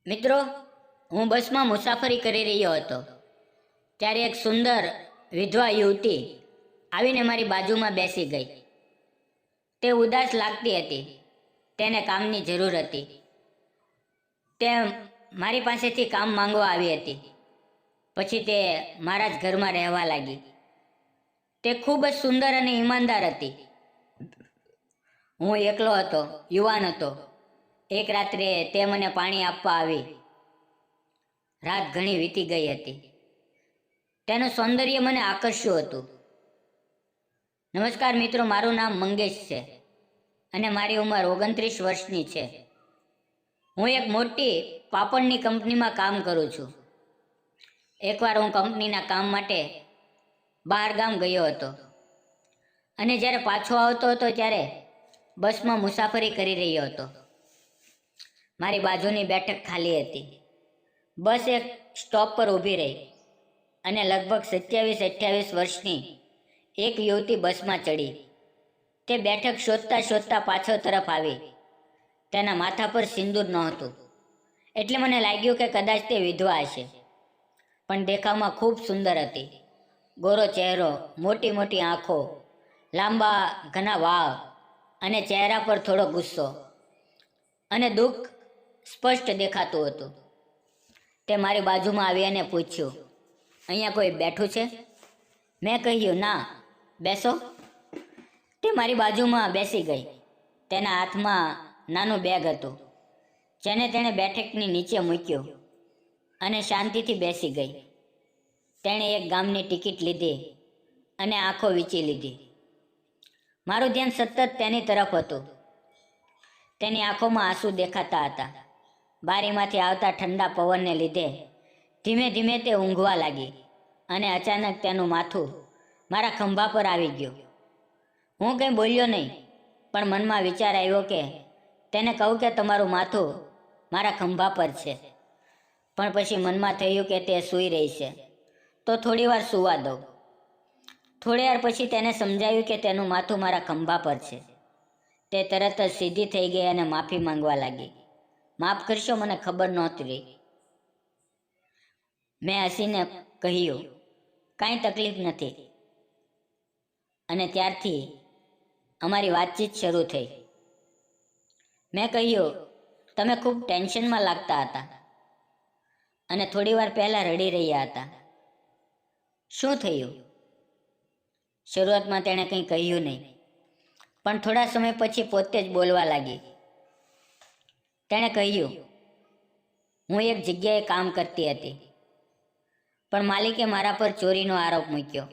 મિત્રો, હું બસમાં મુસાફરી કરી રહ્યો હતો ત્યારે એક સુંદર વિધવા યુવતી આવીને મારી બાજુમાં બેસી ગઈ. તે ઉદાસ લાગતી હતી. તેને કામની જરૂર હતી. તે મારી પાસેથી કામ માંગવા આવી હતી. પછી તે મારા જ ઘરમાં રહેવા લાગી. તે ખૂબ જ સુંદર અને ઈમાનદાર હતી. હું એકલો હતો, યુવાન હતો. એક રાત્રે તે મને પાણી આપવા આવી. રાત ઘણી વીતી ગઈ હતી. તેનું સૌંદર્ય મને આકર્ષ્યું હતું. નમસ્કાર મિત્રો, મારું નામ મંગેશ છે અને મારી ઉંમર 29 વર્ષની છે. હું એક મોટી પાપડની કંપનીમાં કામ કરું છું. એકવાર હું કંપનીના કામ માટે બહાર ગામ ગયો હતો અને જ્યારે પાછો આવતો હતો ત્યારે બસમાં મુસાફરી કરી રહ્યો હતો. મારી બાજુની બેઠક ખાલી હતી. બસ એક સ્ટોપ પર ઊભી રહી અને લગભગ 27-28 વર્ષની એક યુવતી બસમાં ચડી. તે બેઠક શોધતા શોધતા પાછળ તરફ આવી. તેના માથા પર સિંદૂર નહોતું, એટલે મને લાગ્યું કે કદાચ તે વિધવા હશે, પણ દેખાવમાં ખૂબ સુંદર હતી. ગોરો ચહેરો, મોટી મોટી આંખો, લાંબા ઘના વાળ અને ચહેરા પર થોડો ગુસ્સો અને દુઃખ સ્પષ્ટ દેખાતું હતું. તે મારી બાજુમાં આવી અને પૂછ્યું, અહીંયા કોઈ બેઠું છે? મેં કહ્યું, ના, બેસો. તે મારી બાજુમાં બેસી ગઈ. તેના હાથમાં નાનું બેગ હતું, જેને તેણે બેઠકની નીચે મૂક્યું અને શાંતિથી બેસી ગઈ. તેણે એક ગામની ટિકિટ લીધી અને આંખો વીંચી લીધી. મારું ધ્યાન સતત તેની તરફ હતું. તેની આંખોમાં આંસુ દેખાતા હતા. બારીમાંથી આવતા ઠંડા પવનને લીધે ધીમે ધીમે તે ઊંઘવા લાગી અને અચાનક તેનું માથું મારા ખંભા પર આવી ગયું. હું કંઈ બોલ્યો નહીં, પણ મનમાં વિચાર આવ્યો કે તેને કહું કે તમારું માથું મારા ખંભા પર છે. પણ પછી મનમાં થયું કે તે સૂઈ રહી છે, તો થોડી વાર સૂવા દઉં. થોડી વાર પછી તેને સમજાવ્યું કે તેનું માથું મારા ખંભા પર છે. તે તરત જ સીધી થઈ ગઈ અને માફી માંગવા લાગી. માફ કરશો, મને ખબર નહોતી રહી. મેં હસીને કહ્યું, કાંઈ તકલીફ નથી. અને ત્યારથી અમારી વાતચીત શરૂ થઈ. મેં કહ્યું, તમે ખૂબ ટેન્શનમાં લાગતા હતા અને થોડી વાર પહેલાં રડી રહ્યા હતા. શું થયું? શરૂઆતમાં તેણે કંઈ કહ્યું નહીં, પણ થોડા સમય પછી પોતે જ બોલવા લાગી. તેણે કહ્યું, હું એક જગ્યાએ કામ કરતી હતી, પણ માલિકે મારા પર ચોરીનો આરોપ મૂક્યો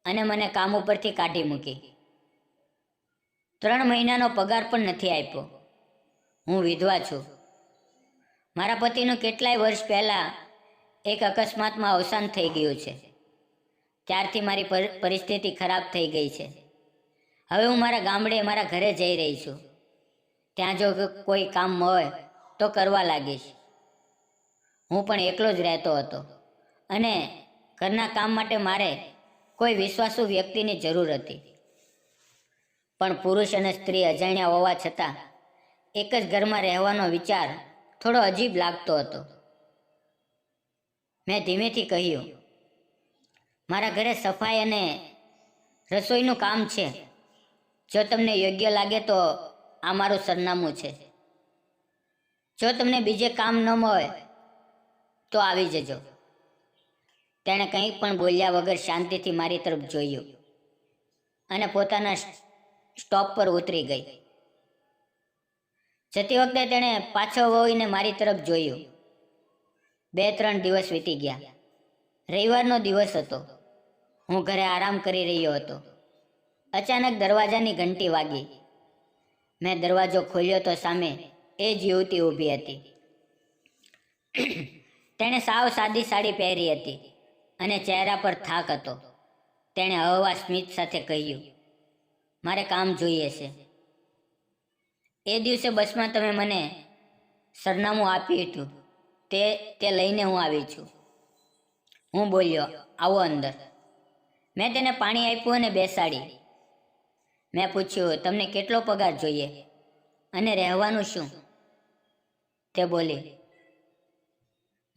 અને મને કામ ઉપરથી કાઢી મૂકી. 3 મહિનાનો પગાર પણ નથી આપ્યો. હું વિધવા છું. મારા પતિનું કેટલાય વર્ષ પહેલાં એક અકસ્માતમાં અવસાન થઈ ગયું છે. ત્યારથી મારી પરિસ્થિતિ ખરાબ થઈ ગઈ છે. હવે હું મારા ગામડે મારા ઘરે જઈ રહી છું. ત્યાં જો કોઈ કામ હોય તો કરવા લાગીશ. હું પણ એકલો જ રહેતો હતો અને ઘરના કામ માટે મારે કોઈ વિશ્વાસુ વ્યક્તિની જરૂર હતી. પણ પુરુષ અને સ્ત્રી અજાણ્યા હોવા છતાં એક જ ઘરમાં રહેવાનો વિચાર થોડો અજીબ લાગતો હતો. મેં ધીમેથી કહ્યું, મારા ઘરે સફાઈ અને રસોઈનું કામ છે. જો તમને યોગ્ય લાગે તો આ મારું સરનામું છે. જો તમને બીજે કામ ન મળે તો આવી જજો. તેણે કંઈ પણ બોલ્યા વગર શાંતિથી મારી તરફ જોયું અને પોતાના સ્ટોપ પર ઉતરી ગઈ. જતી વખતે તેણે પાછળ વળીને મારી તરફ જોયું. 2-3 દિવસ વીતી ગયા. રવિવારનો દિવસ હતો. હું ઘરે આરામ કરી રહ્યો હતો. અચાનક દરવાજાની ઘંટી વાગી. મેં દરવાજો ખોલ્યો તો સામે એ જ યુવતી ઊભી હતી. તેણે સાવ સાદી સાડી પહેરી હતી અને ચહેરા પર થાક હતો. તેણે હળવા સ્મિત સાથે કહ્યું, મારે કામ જોઈએ છે. એ દિવસે બસમાં તમે મને સરનામું આપ્યું હતું, તે લઈને હું આવી છું. હું બોલ્યો, આવો અંદર. મેં તેને પાણી આપ્યું અને બેસાડી. મેં પૂછ્યું, તમને કેટલો પગાર જોઈએ અને રહેવાનું શું? તે બોલી,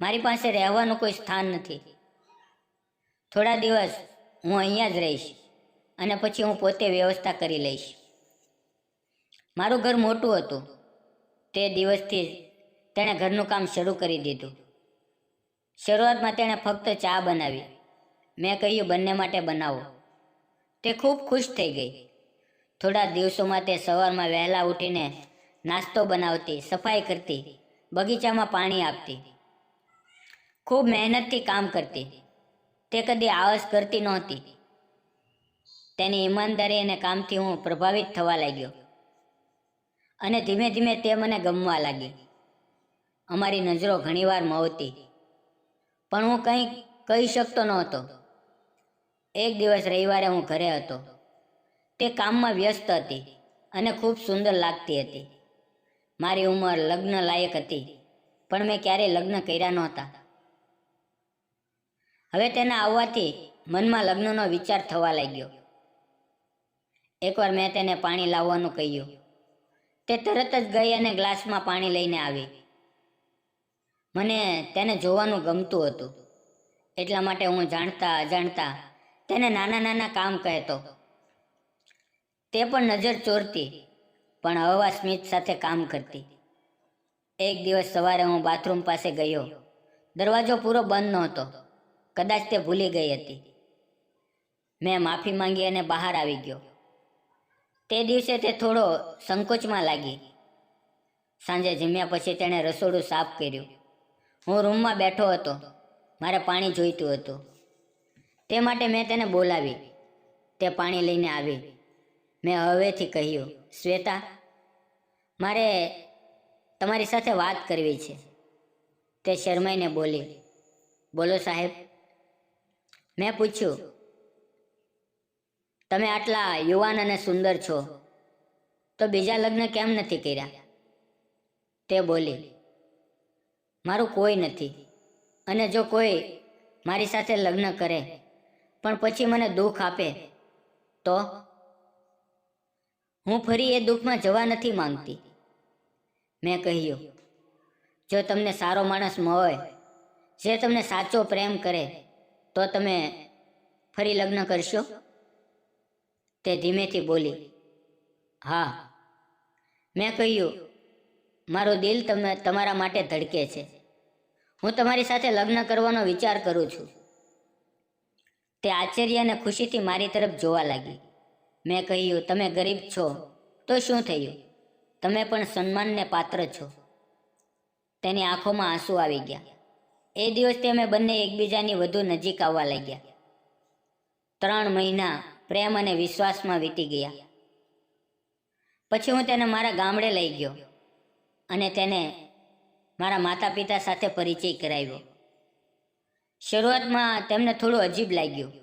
મારી પાસે રહેવાનું કોઈ સ્થાન નથી. થોડા દિવસ હું અહીંયા જ રહીશ અને પછી હું પોતે વ્યવસ્થા કરી લઈશ. મારું ઘર મોટું હતું. તે દિવસથી તેણે ઘરનું કામ શરૂ કરી દીધું. શરૂઆતમાં તેણે ફક્ત ચા બનાવી. મેં કહ્યું, બંને માટે બનાવો. તે ખૂબ ખુશ થઈ ગઈ. થોડા દિવસોમાં તે સવારમાં વહેલા ઉઠીને નાસ્તો બનાવતી, સફાઈ કરતી, બગીચામાં પાણી આપતી. ખૂબ મહેનતથી કામ કરતી. તે કદી આળસ કરતી નહોતી. તેની ઈમાનદારી અને કામથી હું પ્રભાવિત થવા લાગ્યો અને ધીમે ધીમે તે મને ગમવા લાગી. અમારી નજરો ઘણીવાર મળતી, પણ હું કંઈ કહી શકતો નહોતો. એક દિવસ રવિવારે હું ઘરે હતો. તે કામમાં વ્યસ્ત હતી અને ખૂબ સુંદર લાગતી હતી. મારી ઉંમર લગ્ન લાયક હતી, પણ મેં ક્યારેય લગ્ન કર્યા નહોતા. હવે તેના આવવાથી મનમાં લગ્નનો વિચાર થવા લાગ્યો. એકવાર મેં તેને પાણી લાવવાનું કહ્યું. તે તરત જ ગઈ અને ગ્લાસમાં પાણી લઈને આવી. મને તેને જોવાનું ગમતું હતું, એટલા માટે હું જાણતા અજાણતા તેને નાના નાના કામ કહેતો. તે પણ નજર ચોરતી, પણ હળવા સ્મિત સાથે કામ કરતી. એક દિવસ સવારે હું બાથરૂમ પાસે ગયો. દરવાજો પૂરો બંધ નહોતો. કદાચ તે ભૂલી ગઈ હતી. મેં માફી માંગી અને બહાર આવી ગયો. તે દિવસે તે થોડો સંકોચમાં લાગી. સાંજે જમ્યા પછી તેણે રસોડું સાફ કર્યું. હું રૂમમાં બેઠો હતો. મારે પાણી જોઈતું હતું. તે માટે મેં તેને બોલાવી. તે પાણી લઈને આવી. મેં હવેથી કહ્યું, શ્વેતા, મારે તમારી સાથે વાત કરવી છે. તે શરમાઈને બોલી, બોલો સાહેબ. મેં પૂછ્યું, તમે આટલા યુવાન અને સુંદર છો, તો બીજા લગ્ન કેમ નથી કર્યા? તે બોલી, મારું કોઈ નથી, અને જો કોઈ મારી સાથે લગ્ન કરે પણ પછી મને દુઃખ આપે તો? હું ફરી એ દુઃખમાં જવા નથી માંગતી. મેં કહ્યું, જો તમને સારો માણસ મળે જે તમને સાચો પ્રેમ કરે તો તમે ફરી લગ્ન કરશો? તે ધીમેથી બોલી, હા. મેં કહ્યું, મારું દિલ તમારા માટે ધડકે છે. હું તમારી સાથે લગ્ન કરવાનો વિચાર કરું છું. તે આશ્ચર્ય અને ખુશીથી મારી તરફ જોવા લાગી. મેં કહ્યું, તમે ગરીબ છો તો શું થયું? તમે પણ સન્માનને પાત્ર છો. તેની આંખોમાં આંસુ આવી ગયા. એ દિવસથી અમે બંને એકબીજાની વધુ નજીક આવવા લાગ્યા. 3 મહિના પ્રેમ અને વિશ્વાસમાં વીતી ગયા. પછી હું તેને મારા ગામડે લઈ ગયો અને તેને મારા માતા પિતા સાથે પરિચય કરાવ્યો. શરૂઆતમાં તેમને થોડું અજીબ લાગ્યું,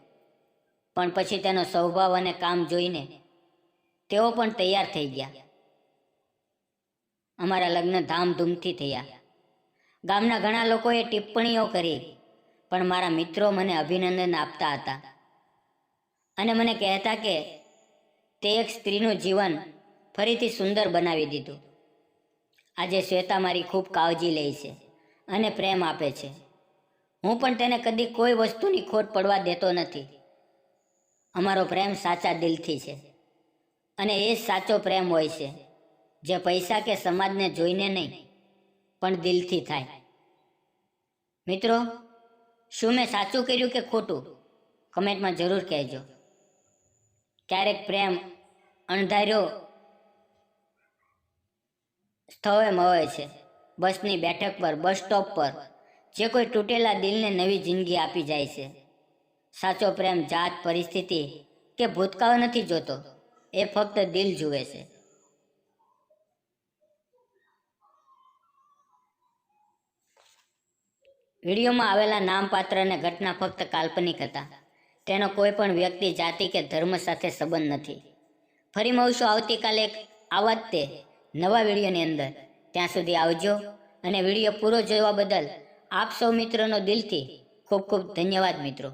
પણ પછી તેનો સ્વભાવ અને કામ જોઈને તેઓ પણ તૈયાર થઈ ગયા. અમારા લગ્ન ધામધૂમથી થયા. ગામના ઘણા લોકોએ ટિપ્પણીઓ કરી, પણ મારા મિત્રો મને અભિનંદન આપતા હતા અને મને કહેતા કે તે એક સ્ત્રીનું જીવન ફરીથી સુંદર બનાવી દીધું. આજે શ્વેતા મારી ખૂબ કાળજી લે છે અને પ્રેમ આપે છે. હું પણ તેને કદી કોઈ વસ્તુની ખોટ પડવા દેતો નથી. અમારો પ્રેમ સાચા દિલથી છે અને એ જ સાચો પ્રેમ હોય છે, જે પૈસા કે સમાજને જોઈને નહીં, પણ દિલથી થાય. મિત્રો, શું મેં સાચું કર્યું કે ખોટું? કમેન્ટમાં જરૂર કહેજો. ક્યારેક પ્રેમ અણધાર્યો સ્થળે મળે છે. બસની બેઠક પર, બસ સ્ટોપ પર, જે કોઈ તૂટેલા દિલને નવી જિંદગી આપી જાય છે. સાચો પ્રેમ જાત, પરિસ્થિતિ કે ભૂતકાળ નથી જોતો. એ ફક્ત દિલ જુએ છે. વિડીયોમાં આવેલા નામ, પાત્ર અને ઘટના ફક્ત કાલ્પનિક હતા. તેનો કોઈ પણ વ્યક્તિ, જાતિ કે ધર્મ સાથે સંબંધ નથી. ફરી મળશું આવતીકાલે એક આવા જ તે નવા વિડીયોની અંદર. ત્યાં સુધી આવજો અને વિડીયો પૂરો જોવા બદલ આપ સૌ મિત્રોનો દિલથી ખૂબ ખૂબ ધન્યવાદ મિત્રો.